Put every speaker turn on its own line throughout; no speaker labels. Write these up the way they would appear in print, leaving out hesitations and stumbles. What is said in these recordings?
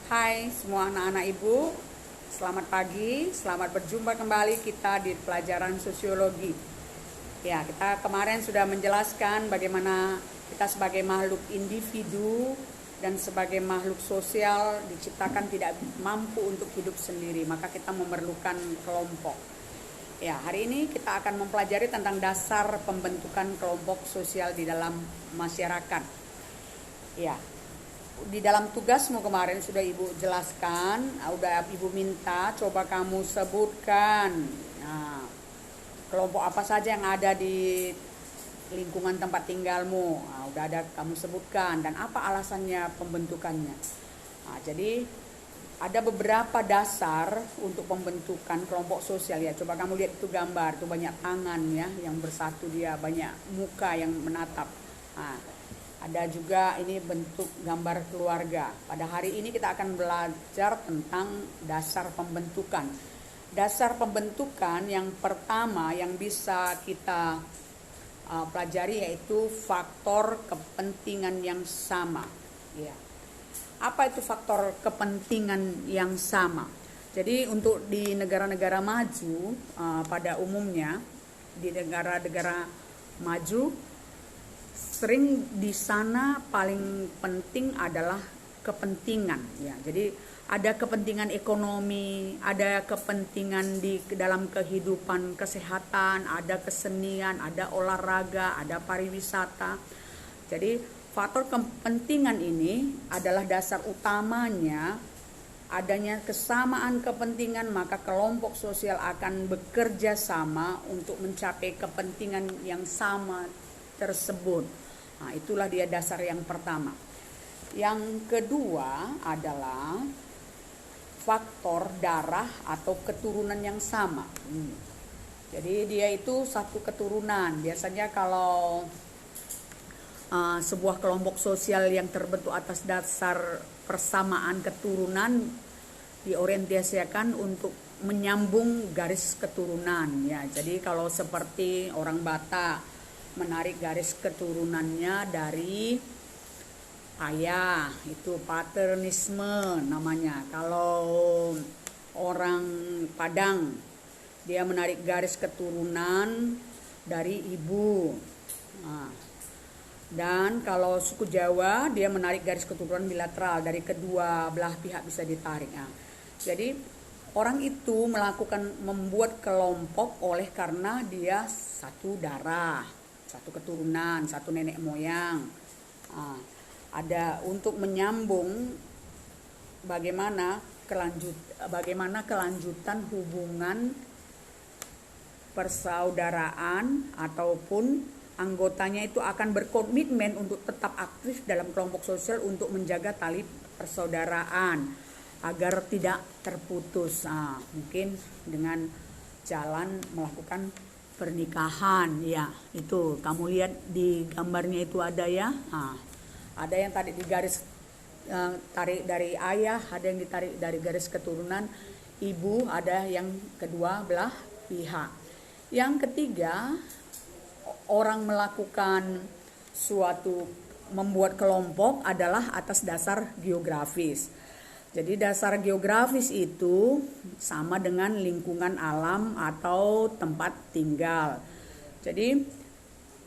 Hai semua anak-anak ibu, selamat pagi, selamat berjumpa kembali kita di pelajaran sosiologi. Ya, kita kemarin sudah menjelaskan bagaimana kita sebagai makhluk individu dan sebagai makhluk sosial diciptakan tidak mampu untuk hidup sendiri, maka kita memerlukan kelompok. Ya, hari ini kita akan mempelajari tentang dasar pembentukan kelompok sosial di dalam masyarakat. Ya, di dalam tugasmu kemarin sudah ibu jelaskan, udah ibu minta coba kamu sebutkan kelompok apa saja yang ada di lingkungan tempat tinggalmu. Udah ada kamu sebutkan dan apa alasannya pembentukannya. Jadi ada beberapa dasar untuk pembentukan kelompok sosial ya. Coba kamu lihat itu gambar, itu banyak tangan ya yang bersatu, dia banyak muka yang menatap. Ada juga ini bentuk gambar keluarga. Pada hari ini kita akan belajar tentang dasar pembentukan. Dasar pembentukan yang pertama yang bisa kita pelajari yaitu faktor kepentingan yang sama. Ya. Apa itu faktor kepentingan yang sama? Jadi untuk di negara-negara maju pada umumnya, di negara-negara maju sering di sana paling penting adalah kepentingan ya. Jadi ada kepentingan ekonomi, ada kepentingan di dalam kehidupan kesehatan, ada kesenian, ada olahraga, ada pariwisata. Jadi faktor kepentingan ini adalah dasar utamanya. Adanya kesamaan kepentingan, maka kelompok sosial akan bekerja sama untuk mencapai kepentingan yang sama tersebut. Itulah dia dasar yang pertama. Yang kedua adalah faktor darah atau keturunan yang sama. Jadi dia itu satu keturunan. Biasanya kalau sebuah kelompok sosial yang terbentuk atas dasar persamaan keturunan diorientasikan untuk menyambung garis keturunan ya. Jadi kalau seperti orang Batak menarik garis keturunannya dari ayah, itu paternisme namanya. Kalau orang Padang dia menarik garis keturunan dari ibu. Dan kalau suku Jawa dia menarik garis keturunan bilateral, dari kedua belah pihak bisa ditarik. Jadi orang itu membuat kelompok oleh karena dia satu darah, satu keturunan, satu nenek moyang. Ada untuk menyambung bagaimana kelanjutan hubungan persaudaraan, ataupun anggotanya itu akan berkomitmen untuk tetap aktif dalam kelompok sosial untuk menjaga tali persaudaraan agar tidak terputus. Mungkin dengan jalan melakukan pernikahan ya. Itu kamu lihat di gambarnya itu ada ya. Ada yang tarik di garis tarik dari ayah, ada yang ditarik dari garis keturunan ibu, ada yang kedua belah pihak. Yang ketiga, orang melakukan membuat kelompok adalah atas dasar geografis. Jadi dasar geografis itu sama dengan lingkungan alam atau tempat tinggal. Jadi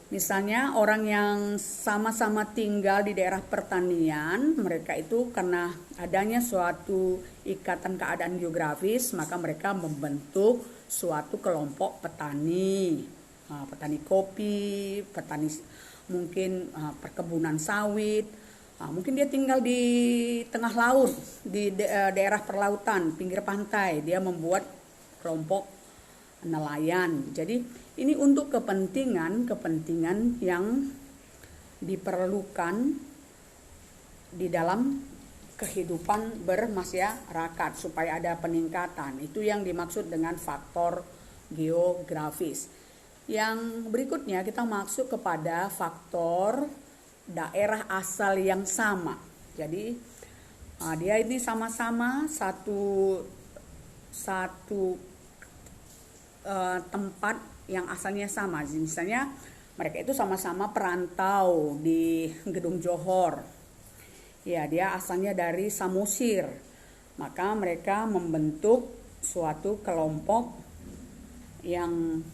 misalnya orang yang sama-sama tinggal di daerah pertanian, mereka itu karena adanya suatu ikatan keadaan geografis, maka mereka membentuk suatu kelompok petani. Petani kopi, petani mungkin perkebunan sawit. Mungkin dia tinggal di tengah laut, di daerah perlautan, pinggir pantai. Dia membuat kelompok nelayan. Jadi ini untuk kepentingan yang diperlukan di dalam kehidupan bermasyarakat supaya ada peningkatan. Itu yang dimaksud dengan faktor geografis. Yang berikutnya kita masuk kepada faktor daerah asal yang sama. Jadi dia ini sama-sama satu tempat yang asalnya sama. Misalnya mereka itu sama-sama perantau di Gedung Johor. Ya, dia asalnya dari Samosir. Maka mereka membentuk suatu kelompok yang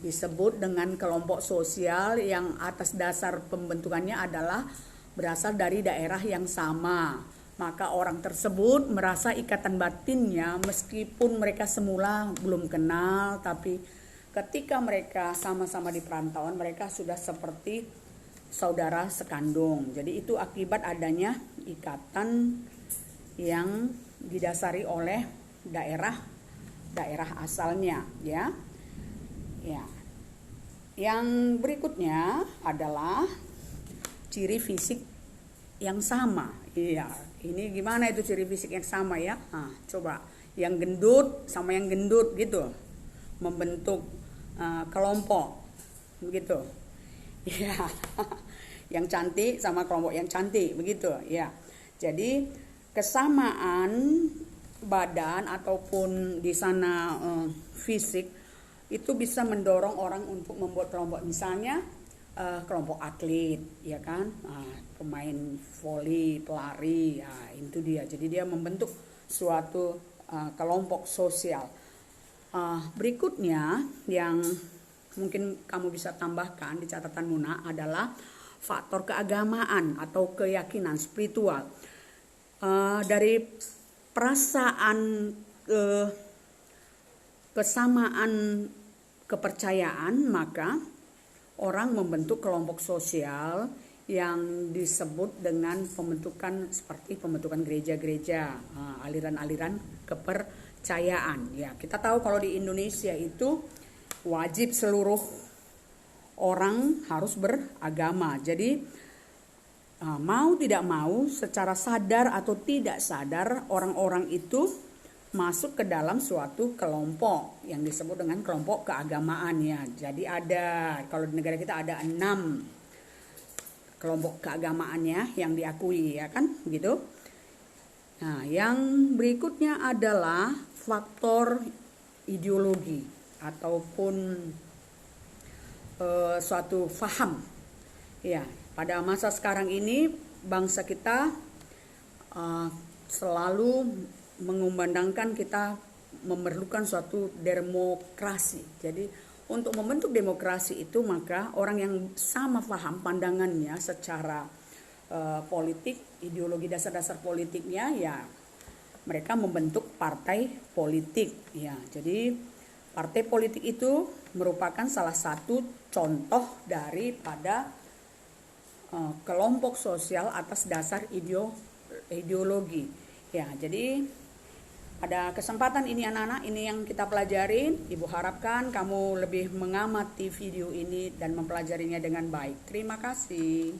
disebut dengan kelompok sosial yang atas dasar pembentukannya adalah berasal dari daerah yang sama. Maka orang tersebut merasa ikatan batinnya meskipun mereka semula belum kenal, tapi ketika mereka sama-sama di perantauan mereka sudah seperti saudara sekandung. Jadi itu akibat adanya ikatan yang didasari oleh daerah asalnya, ya. Ya. Yang berikutnya adalah ciri fisik yang sama. Iya, ini gimana itu ciri fisik yang sama ya? Nah, coba yang gendut sama yang gendut gitu membentuk kelompok begitu. Ya. Yang cantik sama kelompok yang cantik begitu, ya. Jadi kesamaan badan ataupun di sana fisik itu bisa mendorong orang untuk membuat kelompok, misalnya kelompok atlet, ya kan, pemain voli, pelari, ya, itu dia. Jadi dia membentuk suatu kelompok sosial. Berikutnya yang mungkin kamu bisa tambahkan di catatan Muna adalah faktor keagamaan atau keyakinan spiritual. Dari perasaan kesamaan kepercayaan, maka orang membentuk kelompok sosial yang disebut dengan pembentukan seperti pembentukan gereja-gereja, aliran-aliran kepercayaan. Ya, kita tahu kalau di Indonesia itu wajib seluruh orang harus beragama. Jadi mau tidak mau, secara sadar atau tidak sadar, orang-orang itu masuk ke dalam suatu kelompok yang disebut dengan kelompok keagamaan, ya. Jadi ada, kalau di negara kita ada 6 kelompok keagamaannya yang diakui, ya kan, gitu. Nah, yang berikutnya adalah faktor ideologi ataupun suatu faham, ya. Pada masa sekarang ini bangsa kita selalu mengumandangkan kita memerlukan suatu demokrasi. Jadi untuk membentuk demokrasi itu maka orang yang sama paham pandangannya secara politik, ideologi dasar-dasar politiknya, ya mereka membentuk partai politik, ya. Jadi partai politik itu merupakan salah satu contoh daripada kelompok sosial atas dasar ideologi, ya. Jadi pada kesempatan ini anak-anak, ini yang kita pelajarin. Ibu harapkan kamu lebih mengamati video ini dan mempelajarinya dengan baik. Terima kasih.